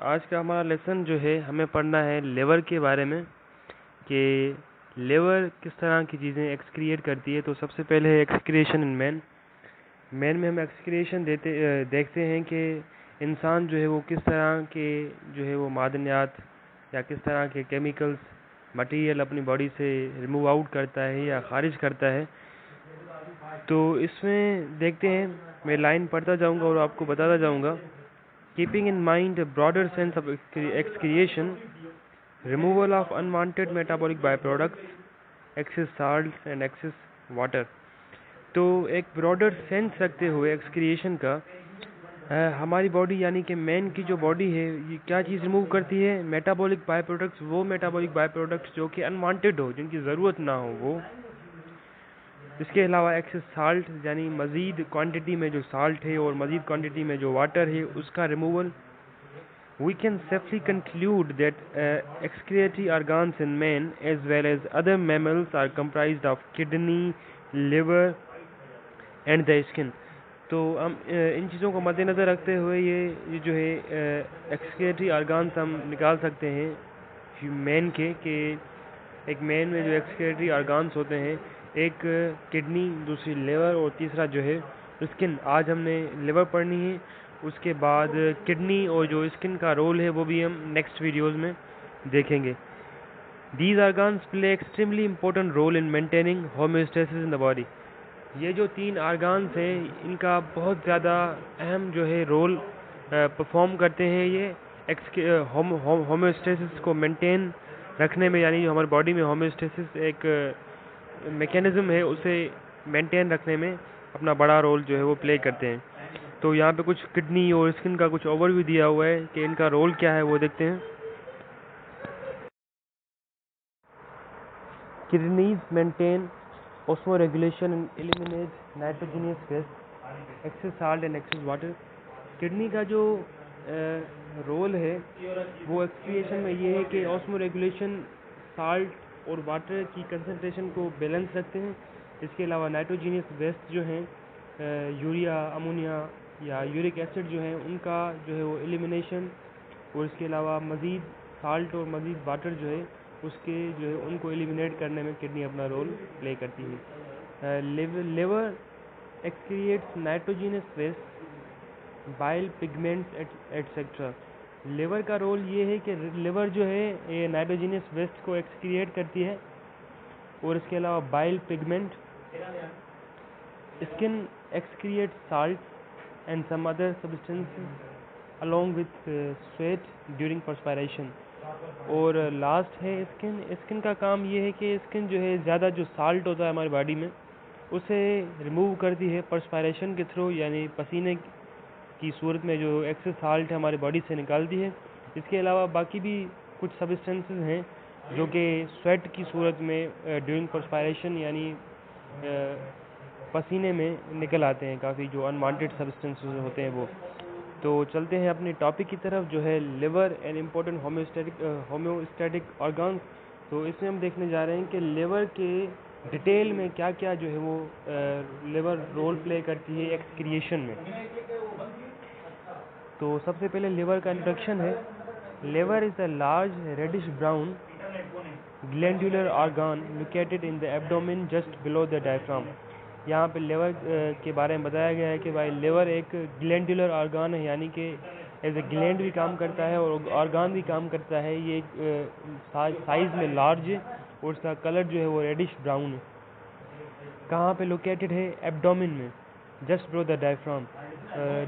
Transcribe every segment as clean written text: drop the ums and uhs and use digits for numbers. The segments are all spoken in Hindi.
आज का हमारा लेसन जो है हमें पढ़ना है लिवर के बारे में कि लिवर किस तरह की चीज़ें एक्सक्रिएट करती है। तो सबसे पहले है एक्सक्रिएशन इन मैन में हम एक्सक्रिएशन देखते हैं कि इंसान जो है वो किस तरह के जो है वो मादनियात या किस तरह के केमिकल्स मटेरियल अपनी बॉडी से रिमूव आउट करता है या खारिज करता है। तो इसमें देखते हैं, मैं लाइन पढ़ता जाऊंगा और आपको बताता जाऊंगा। Keeping in mind a broader sense of excretion, removal of unwanted metabolic byproducts, excess salts and excess water। तो एक ब्रॉडर सेंस रखते हुए एक्सक्रिएशन का हमारी बॉडी यानी कि मैन की जो बॉडी है ये क्या चीज़ रिमूव करती है? मेटाबॉलिक बाय प्रोडक्ट्स, वो मेटाबॉलिक बाय प्रोडक्ट्स जो कि अनवांटेड हो, जिनकी ज़रूरत ना हो वो। इसके अलावा एक्सेस साल्ट यानी मज़ीद क्वांटिटी में जो साल्ट है और मज़ीद क्वांटिटी में जो वाटर है उसका removal. We can safely conclude that excretory organs in men as well as other mammals are comprised of kidney, liver and the skin। तो हम इन चीज़ों को मद्देनज़र रखते हुए ये जो है एक्सक्रेटरी ऑर्गान्स हम निकाल सकते हैं मैन के, कि एक मैन में जो एक्सक्रेटरी ऑर्गान्स होते हैं, एक किडनी, दूसरी लिवर और तीसरा जो है स्किन। आज हमने लिवर पढ़नी है, उसके बाद किडनी और जो स्किन का रोल है वो भी हम नेक्स्ट वीडियोस में देखेंगे। These organs play extremely important role in maintaining homeostasis in the body। ये जो तीन ऑर्गान्स हैं इनका बहुत ज़्यादा अहम जो है रोल परफॉर्म करते हैं ये होम्योस्टेसिस को मेंटेन रखने में, यानी जो हमारी बॉडी में होम्योस्टेसिस एक मैकेनिज्म है उसे मेंटेन रखने में अपना बड़ा रोल जो है वो प्ले करते हैं। तो यहाँ पे कुछ किडनी और स्किन का कुछ ओवरव्यू दिया हुआ है कि इनका रोल क्या है, वो देखते हैं। Kidneys maintain osmoregulation and eliminate nitrogenous waste, excess salt and excess water। Kidney का जो रोल है वो एक्सक्रिएशन में ये है कि ऑस्मोरेगुलेशन, साल्ट और वाटर की कंसंट्रेशन को बैलेंस रखते हैं। इसके अलावा नाइट्रोजीनियस वेस्ट जो हैं यूरिया, अमोनिया या यूरिक एसिड जो हैं उनका जो है वो एलिमिनेशन, और इसके अलावा मज़ीद साल्ट और मज़ीद वाटर जो है उसके जो है उनको एलिमिनेट करने में किडनी अपना रोल प्ले करती है। Liver excretes nitrogenous waste, bile, pigments etcetera. Liver का रोल ये है कि लिवर जो है ये नाइट्रोजीनियस वेस्ट को एक्सक्रिएट करती है, और इसके अलावा bile, pigment. Skin excretes salt and some other substances along with sweat during perspiration। और लास्ट है स्किन। स्किन का काम ये है कि स्किन जो है ज़्यादा जो साल्ट होता है हमारी बॉडी में उसे रिमूव करती है परस्पायरेशन के थ्रू, यानी पसीने की सूरत में जो एक्सेस साल्ट है हमारी बॉडी से निकालती है। इसके अलावा बाकी भी कुछ सब्सटेंसेस हैं जो कि स्वेट की सूरत में ड्यूरिंग परस्पायरेशन यानी पसीने में निकल आते हैं, काफ़ी जो अनवांटेड सब्सटेंसेस होते हैं वो। तो चलते हैं अपने टॉपिक की तरफ जो है liver and important homeostatic organs. तो इसमें हम देखने जा रहे हैं कि लिवर के डिटेल में क्या क्या जो है वो लिवर रोल प्ले करती है एक्सक्रिएशन में। तो सबसे पहले लिवर का इंट्रोडक्शन है। Liver is a large reddish brown glandular organ located in the abdomen just below the diaphragm. यहाँ पे लिवर के बारे में बताया गया है कि भाई लिवर एक ग्लैंडुलर ऑर्गन है, यानी कि एज ए ग्लैंड भी काम करता है और ऑर्गन भी काम करता है। ये साइज में लार्ज है और इसका कलर जो है वो रेडिश ब्राउन है। कहाँ पे लोकेटेड है? एब्डोमेन में, just below the diaphragm.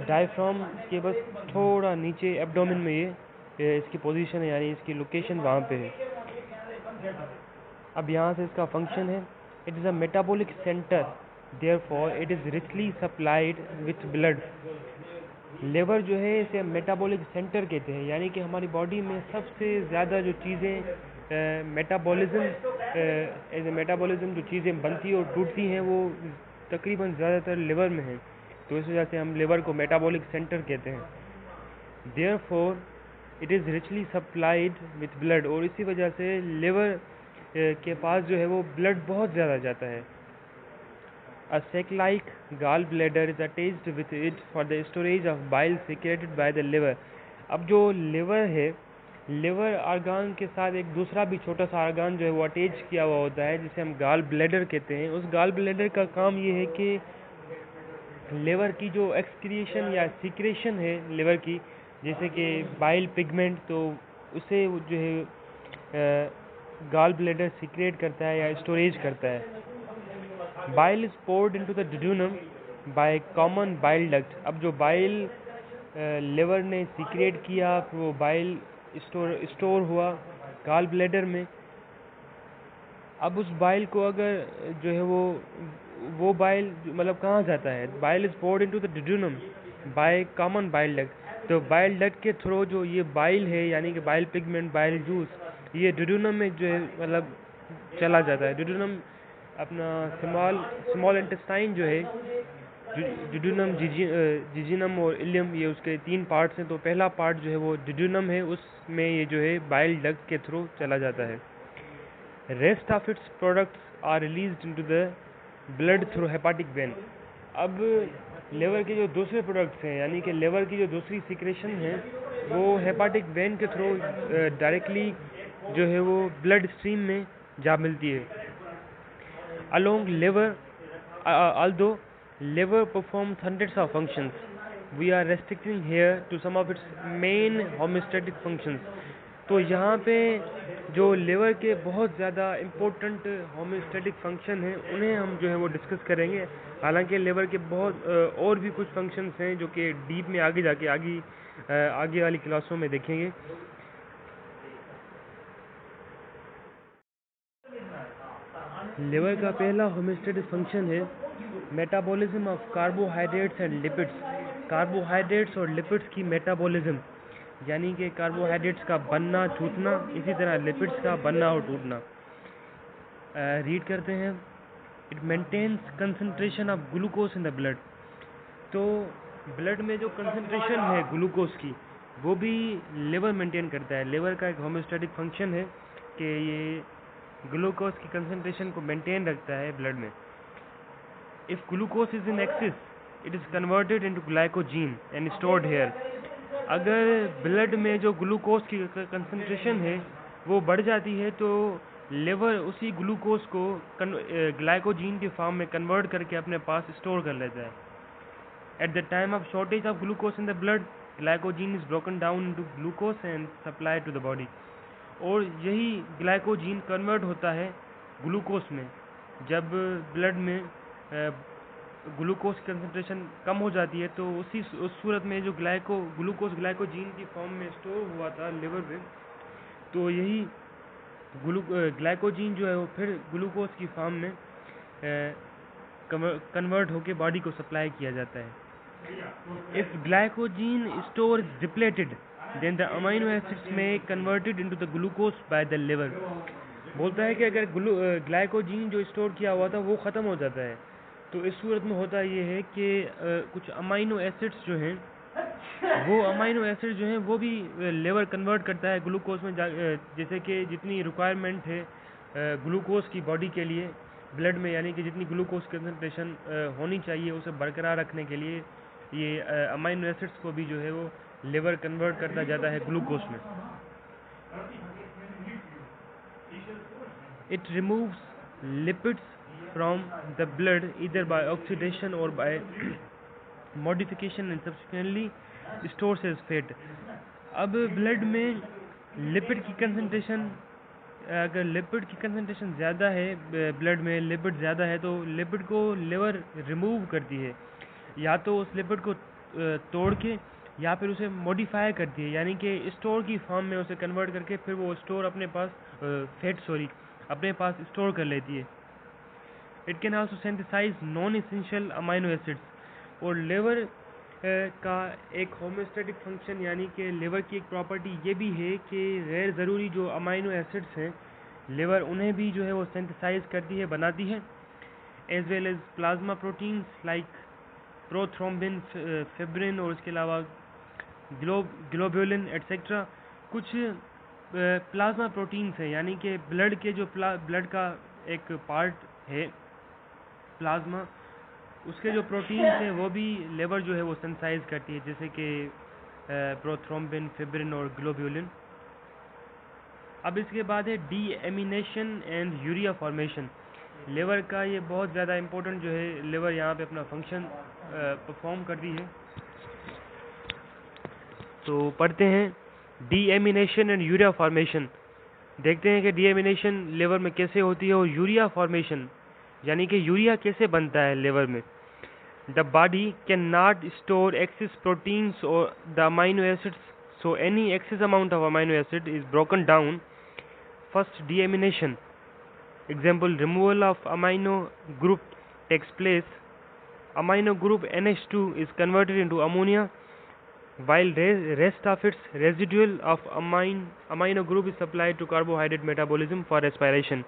Diaphragm के बस थोड़ा नीचे एब्डोमेन में ये इसकी पोजीशन है, यानी इसकी लोकेशन वहाँ पे है। अब यहाँ से इसका फंक्शन है, it is a metabolic centre, therefore it is richly supplied with blood। Liver जो है इसे मेटाबॉलिक सेंटर कहते हैं, यानी कि हमारी बॉडी में सबसे ज़्यादा जो चीज़ें मेटाबॉलिज्म जो चीज़ें बनती और टूटती हैं वो तकरीबन ज़्यादातर लिवर में हैं। तो इस वजह से हम लिवर को मेटाबॉलिक सेंटर कहते हैं। therefore it is richly supplied with blood, और इसी वजह से लिवर के पास जो है वो ब्लड बहुत ज़्यादा जाता है। A sac-like gallbladder is attached with it for the storage of bile secreted by the liver। अब जो लिवर है, लिवर आर्गान के साथ एक दूसरा भी छोटा सा आर्गान जो है वो अटैच किया हुआ होता है, जिसे हम गाल ब्लैडर कहते हैं। उस गाल ब्लैडर का काम ये है कि लिवर की जो एक्सक्रिएशन या सिक्रेशन है लिवर की, जैसे कि बाइल पिगमेंट, तो उसे जो है गाल ब्लैडर सिक्रेट करता है या स्टोरेज करता है। Bile is poured into the duodenum by common bile duct. अब जो बाइल लिवर ने सिक्रेट किया, फिर वो बाइल स्टोर हुआ गाल ब्लैडर में। अब उस बाइल को अगर जो है वो बाइल मतलब कहाँ जाता है, bile is poured into the duodenum by common bile duct. तो बाइल डक्ट के थ्रू जो ये बाइल है, यानी कि बाइल पिगमेंट, बाइल जूस, ये डिड्यूनम में जो है मतलब चला जाता है। डिड्यूनम अपना स्मॉल इंटेस्टाइन जो है, डिड्यूनम, जिजिनम और इलियम, ये उसके 3 पार्ट्स हैं। तो पहला पार्ट जो है वो डिड्यूनम है, उसमें ये जो है बाइल डक्ट के थ्रू चला जाता है। Rest of its products are released into the blood through hepatic vein. अब लिवर के जो दूसरे प्रोडक्ट्स हैं, यानी कि लिवर की जो दूसरी सिक्रेशन है, वो हेपाटिक वेन के थ्रू डायरेक्टली जो है वो ब्लड स्ट्रीम में जा मिलती है। Along liver, although liver performs hundreds of functions, we are restricting here to some of its main homeostatic functions। तो यहाँ पे जो लिवर के बहुत ज़्यादा इम्पोर्टेंट होम्योस्टैटिक फंक्शन हैं, उन्हें हम जो है वो डिस्कस करेंगे। हालांकि लिवर के बहुत और भी कुछ फंक्शंस हैं जो कि डीप में आगे जाके आगे वाली क्लासों में देखेंगे। लिवर का पहला होम्योस्टैटिक फंक्शन है metabolism of carbohydrates and lipids. Carbohydrates और लिपिड्स की मेटाबॉलिज्म, यानी कि कार्बोहाइड्रेट्स का बनना टूटना, इसी तरह लिपिड्स का बनना और टूटना। रीड करते हैं। It maintains concentration of glucose in the blood. तो ब्लड में जो कंसंट्रेशन है ग्लूकोज की, वो भी लिवर मेंटेन करता है। लिवर का एक होम्योस्टैटिक फंक्शन है कि ये ग्लूकोज की कंसंट्रेशन को मेंटेन रखता है ब्लड में। If glucose is in excess, it is converted into glycogen and stored here. अगर ब्लड में जो ग्लूकोज की कंसंट्रेशन है वो बढ़ जाती है, तो लिवर उसी ग्लूकोज को ग्लाइकोजीन के फॉर्म में कन्वर्ट करके अपने पास स्टोर कर लेता है। At the time of shortage of glucose in the blood, glycogen is broken down into glucose and supply to the body. और यही ग्लाइकोजीन कन्वर्ट होता है ग्लूकोज में। जब ब्लड में ग्लूकोज की कंसंट्रेशन कम हो जाती है, तो उस सूरत में जो ग्लूकोज ग्लाइकोजीन की फॉर्म में स्टोर हुआ था लिवर में, तो यही ग्लाइकोजीन जो है वो फिर ग्लूकोज की फॉर्म में कन्वर्ट होकर बॉडी को सप्लाई किया जाता है। If glycogen store is depleted, then the amino acids में converted into the glucose by the liver. बोलता है कि अगर ग्लाइकोजीन जो स्टोर किया हुआ था वो ख़त्म हो जाता है, तो इस सूरत में होता ये है कि कुछ अमाइनो एसिड्स जो हैं, वो अमाइनो एसिड जो हैं वो भी लिवर कन्वर्ट करता है ग्लूकोज में। जैसे कि जितनी रिक्वायरमेंट है ग्लूकोज की बॉडी के लिए ब्लड में, यानी कि जितनी ग्लूकोज कंसंट्रेशन होनी चाहिए उसे बरकरार रखने के लिए, ये अमाइनो एसिड्स को भी जो है वो लिवर कन्वर्ट करता जाता है ग्लूकोज में। It removes lipids from the blood either by oxidation or by modification and subsequently stores as fat. अब ब्लड में लिपिड की कंसंट्रेशन, अगर लिपिड की कंसंट्रेशन ज़्यादा है, ब्लड में लिपिड ज़्यादा है, तो लिपिड को लिवर रिमूव करती है। या तो उस लिपिड को तोड़ के, या फिर उसे मॉडिफाई करती है, यानी कि स्टोर की फॉर्म में उसे कन्वर्ट करके फिर वो स्टोर अपने पास अपने पास स्टोर कर लेती है। It can also synthesize non essential amino acids. और लिवर का एक होम्योस्टैटिक फंक्शन, यानी कि लिवर की एक प्रॉपर्टी ये भी है कि गैर ज़रूरी जो अमाइनो एसिड्स हैं, लिवर उन्हें भी जो है वो सिंथेसाइज करती है, बनाती है। As well as plasma proteins like prothrombin, fibrin, और इसके अलावा ग्लोब्यूलिन एट्सेट्रा। कुछ प्लाज्मा प्रोटीन्स हैं, यानी कि ब्लड के जो ब्लड का एक पार्ट है प्लाज्मा, उसके जो प्रोटीन्स हैं वो भी लिवर जो है वो सिंथेसाइज करती है, जैसे कि प्रोथ्रोम्बिन, फिब्रिन और ग्लोब्यूलिन। अब इसके बाद है deamination and urea formation. Liver का ये बहुत ज़्यादा इम्पोर्टेंट जो है, लिवर यहाँ पे अपना फंक्शन परफॉर्म करती है। तो पढ़ते हैं डीएमिनेशन एंड यूरिया फॉर्मेशन। देखते हैं कि डीएमिनेशन लिवर में कैसे होती है और यूरिया फॉर्मेशन यानी कि यूरिया कैसे बनता है लिवर में। The body can not store excess proteins और the amino acids, so any excess amount of amino acid is broken down. First deamination example, removal of amino group takes place. Amino group NH2 is converted into ammonia, while rest of its residual of amino group is supplied to carbohydrate metabolism for respiration.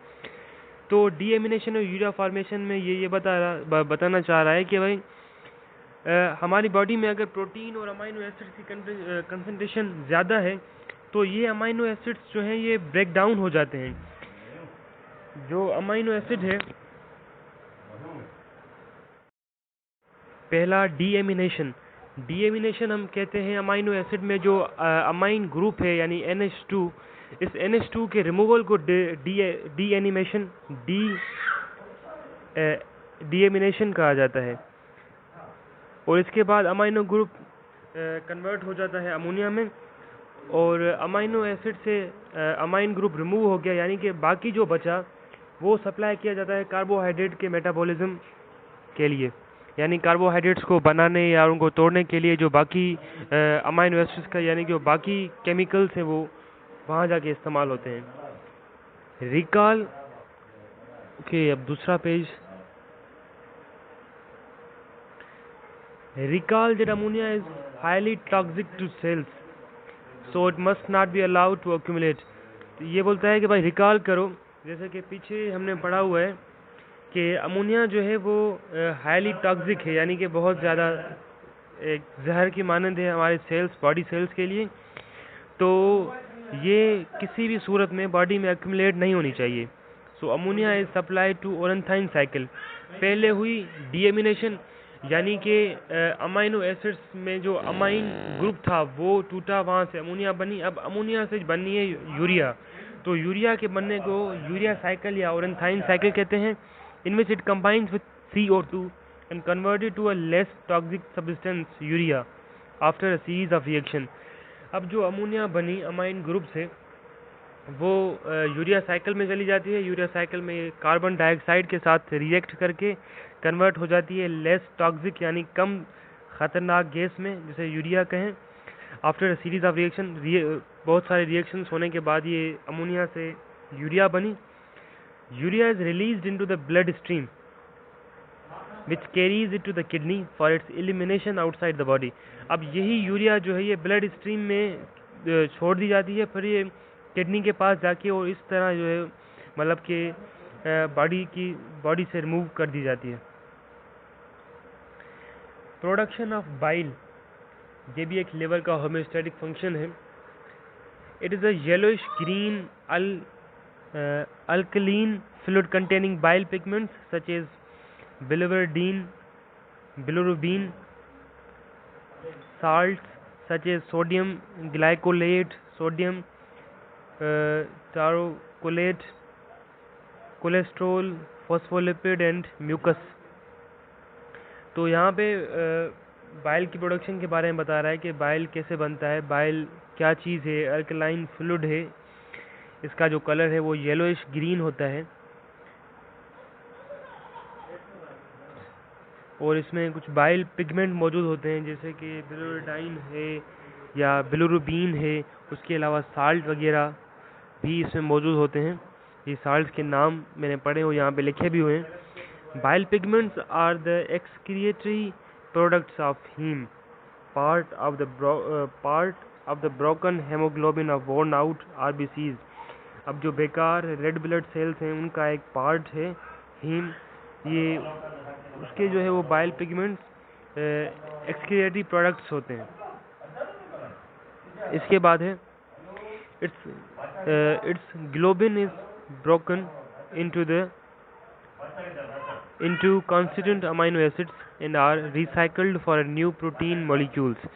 तो डीएमिनेशन और यूरिया फॉर्मेशन में ये बताना चाह रहा है कि भाई हमारी बॉडी में अगर प्रोटीन और अमाइनो एसिड्स की कंसंट्रेशन ज़्यादा है तो ये अमाइनो एसिड्स जो हैं ये ब्रेक डाउन हो जाते हैं। जो अमाइनो एसिड है, पहला डीएमिनेशन। डीएमिनेशन हम कहते हैं अमाइनो एसिड में जो अमाइन ग्रुप है यानी NH2, इस NH2 के रिमूवल को डीएमिनेशन कहा जाता है। और इसके बाद अमाइनो ग्रुप कन्वर्ट हो जाता है अमोनिया में और अमाइनो एसिड से अमाइन ग्रुप रिमूव हो गया, यानी कि बाकी जो बचा वो सप्लाई किया जाता है कार्बोहाइड्रेट के मेटाबॉलिज्म के लिए, यानी कार्बोहाइड्रेट्स को बनाने या उनको तोड़ने के लिए जो बाकी अमाइनो एसिड्स का यानी कि जो बाकी केमिकल्स हैं वो वहाँ जाके इस्तेमाल होते हैं। रिकॉल ओके, अब दूसरा page. Recall that ammonia is highly toxic to cells, so it must not be allowed to accumulate. ये बोलता है कि भाई रिकॉल करो, जैसे कि पीछे हमने पढ़ा हुआ है कि अमोनिया जो है वो हाईली टॉक्सिक है, यानी कि बहुत ज़्यादा एक जहर की मानंद है हमारे सेल्स, बॉडी सेल्स के लिए। तो ये किसी भी सूरत में बॉडी में एक्यूमुलेट नहीं होनी चाहिए। So ammonia is supply to ornithine cycle. पहले हुई डीएमिनेशन यानी कि अमाइनो एसिड्स में जो अमाइन ग्रुप था वो टूटा, वहाँ से अमोनिया बनी। अब अमोनिया से बननी है यूरिया, तो यूरिया के बनने को यूरिया साइकिल या ओरेंथाइन साइकिल कहते हैं। In which it combines with CO2 and converted to a less toxic substance urea after a series of reaction. अब जो अमोनिया बनी अमाइन ग्रुप से वो यूरिया साइकिल में चली जाती है। यूरिया साइकिल में कार्बन डाइऑक्साइड के साथ रिएक्ट करके कन्वर्ट हो जाती है लेस टॉक्सिक यानी कम खतरनाक गैस में, जिसे यूरिया कहें। After a series of reaction, बहुत सारे रिएक्शंस होने के बाद ये अमोनिया से यूरिया बनी। Urea is released into the blood stream which carries it to the kidney for its elimination outside the body. अब यही यूरिया जो है ये ब्लड स्ट्रीम में छोड़ दी जाती है, फिर ये किडनी के पास जाके और इस तरह जो है मतलब कि बॉडी से रिमूव कर दी जाती है। प्रोडक्शन ऑफ बाइल, ये भी एक लिवर का होम्योस्टैटिक फंक्शन है। It is a yellowish green alkaline fluid containing bile pigments such as biliverdine, bilirubin, salts such as sodium glycolate, sodium taurocholate, cholesterol, phospholipid and mucus। तो यहाँ पे बाइल की प्रोडक्शन के बारे में बता रहा है कि बाइल कैसे बनता है। बाइल क्या चीज़ है? अल्कलाइन फ्लूइड है, इसका जो कलर है वो येलोइश ग्रीन होता है और इसमें कुछ बाइल पिगमेंट मौजूद होते हैं जैसे कि बिलिरुबिन है या बिलिरुबिन है। उसके अलावा साल्ट वगैरह भी इसमें मौजूद होते हैं। ये साल्ट के नाम मैंने पढ़े और यहाँ पे लिखे भी हुए हैं। Bile pigments are the excretory products of heme, part of the broken hemoglobin of worn out RBCs। अब जो बेकार रेड ब्लड सेल्स हैं उनका एक पार्ट है हीम, ये उसके जो है वो बाइल पिगमेंट्स एक्सक्रिएटरी प्रोडक्ट्स होते हैं। इसके बाद है it's globin is broken into constituent amino acids and are recycled for new protein molecules।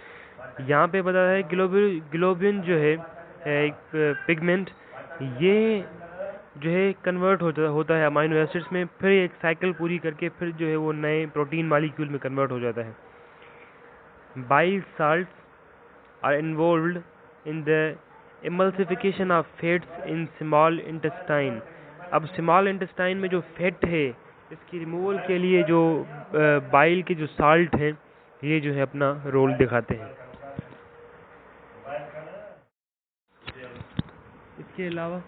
यहाँ पे बता है ग्लोबिन जो है एक पिगमेंट, ये जो है कन्वर्ट होता है अमाइनो एसिड्स में, फिर एक साइकिल पूरी करके फिर जो है वो नए प्रोटीन मॉलिक्यूल में कन्वर्ट हो जाता है। Bile salts are involved in the emulsification of fats in small intestine. अब स्मॉल इंटेस्टाइन में जो फैट है इसकी रिमूवल के लिए जो बाइल के जो साल्ट हैं ये जो है अपना रोल दिखाते हैं। इसके अलावा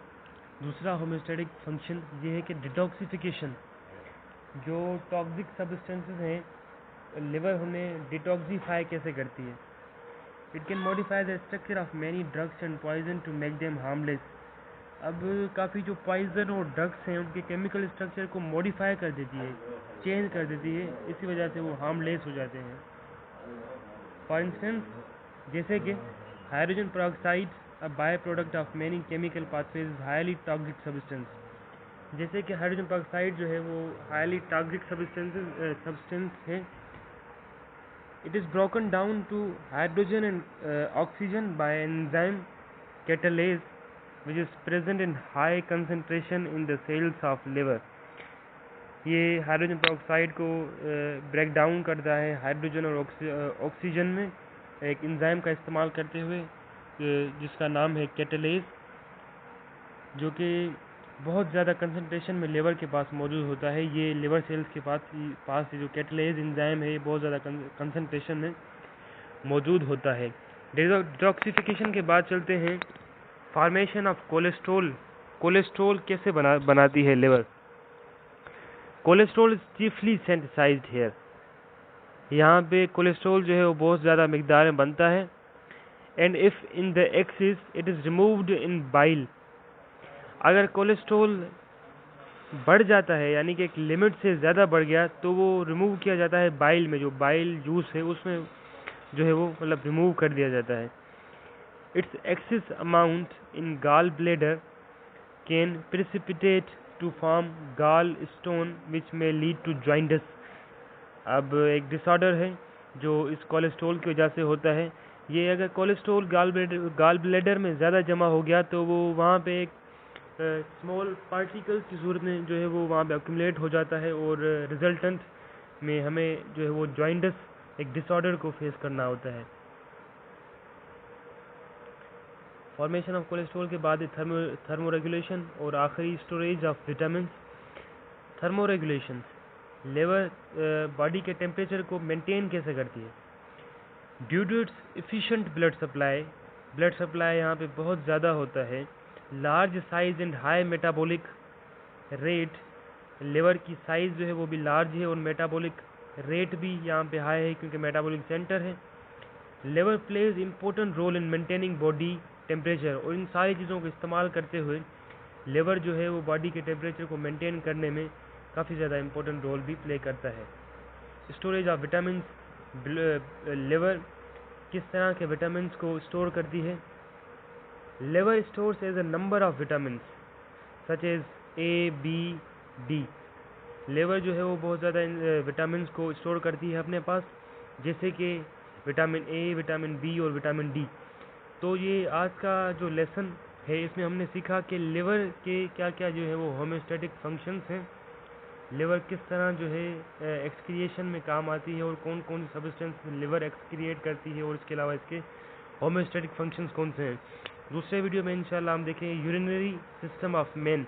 दूसरा होम्योस्टैटिक फंक्शन ये है कि डिटॉक्सिफिकेशन, जो टॉक्सिक सब्सटेंसेस हैं लिवर उन्हें डिटॉक्सिफाई कैसे करती है। It can modify the structure of many drugs and poison to make them harmless. अब काफ़ी जो पॉइजन और ड्रग्स हैं उनके केमिकल स्ट्रक्चर को मॉडिफाई कर देती है, चेंज कर देती है, इसी वजह से वो हार्मलेस हो जाते हैं। फॉर इंस्टेंस जैसे कि hydrogen peroxide, a by product of many chemical pathways, highly toxic substance. जैसे कि हाइड्रोजन पेरोक्साइड जो है वो हाईली टॉक्सिक सब्सटेंस है। It is broken down to hydrogen and oxygen by enzyme catalase which is present in high concentration in the cells of liver। ये हाइड्रोजन पेरोक्साइड को ब्रेक डाउन करता है हाइड्रोजन और ऑक्सीजन में एक एंजाइम का इस्तेमाल करते हुए, जिसका नाम है कैटालेज, जो कि बहुत ज़्यादा कंसंट्रेशन में लिवर के पास मौजूद होता है। ये लिवर सेल्स के पास जो कैटालेज एंजाइम है ये बहुत ज़्यादा कंसंट्रेशन में मौजूद होता है। डिटॉक्सिफिकेशन के बाद चलते हैं फॉर्मेशन ऑफ कोलेस्ट्रॉल। कोलेस्ट्रॉल कैसे बनाती है liver. Cholesterol is chiefly synthesized here. यहाँ पे कोलेस्ट्रॉल जो है वो बहुत ज़्यादा मिकदार में बनता है। And if in the excess it is removed in bile. अगर कोलेस्ट्रॉल बढ़ जाता है यानी कि एक लिमिट से ज़्यादा बढ़ गया तो वो रिमूव किया जाता है बाइल में, जो बाइल जूस है उसमें जो है वो मतलब रिमूव कर दिया जाता है। Its excess amount in gallbladder can precipitate to form gallstone which may lead to jaundice। अब एक डिसऑर्डर है जो इस कोलेस्ट्रॉल की वजह से होता है। ये अगर कोलेस्ट्रॉल गाल ब्लैडर में ज़्यादा जमा हो गया तो वो वहाँ पे एक स्मॉल पार्टिकल्स की सूरत में जो है वो वहाँ पे अक्यूमुलेट हो जाता है और रिजल्टेंट में हमें जो है वो जॉइंडस एक डिसऑर्डर को फेस करना होता है। फॉर्मेशन ऑफ कोलेस्ट्रॉल के बाद थर्मोरेगुलेशन और आखिरी storage of vitamin. Thermoregulation, liver body के टेम्परेचर को मेंटेन कैसे करती है। Due to its efficient blood supply यहाँ पे बहुत ज़्यादा होता है। Large size and high metabolic rate, liver की साइज़ जो है वो भी लार्ज है और मेटाबॉलिक रेट भी यहाँ पे हाई है क्योंकि मेटाबॉलिक सेंटर है। Liver plays important role in maintaining body temperature, और इन सारी चीज़ों को इस्तेमाल करते हुए लिवर जो है वो बॉडी के टेम्परेचर को मेंटेन करने में काफ़ी ज़्यादा इम्पोर्टेंट रोल भी प्ले करता है। स्टोरेज ऑफ विटामिन, लिवर किस तरह के विटामिन को स्टोर करती है। Liver stores as a number of vitamin such as A, B, D. Liver जो है वो बहुत ज़्यादा विटामिन को स्टोर करती है अपने पास, जैसे कि विटामिन ए, विटामिन बी और विटामिन डी। तो ये आज का जो लेसन है इसमें हमने सीखा कि लिवर के क्या क्या जो है वो होम्योस्टैटिक फंक्शंस हैं, लिवर किस तरह जो है एक्सक्रिएशन में काम आती है और कौन कौन सी सब्सटेंस लिवर एक्सक्रिएट करती है, और इसके अलावा इसके होम्योस्टैटिक फंक्शंस कौन से हैं। दूसरे वीडियो में इंशाल्लाह हम देखेंगे यूरिनरी सिस्टम ऑफ मेन।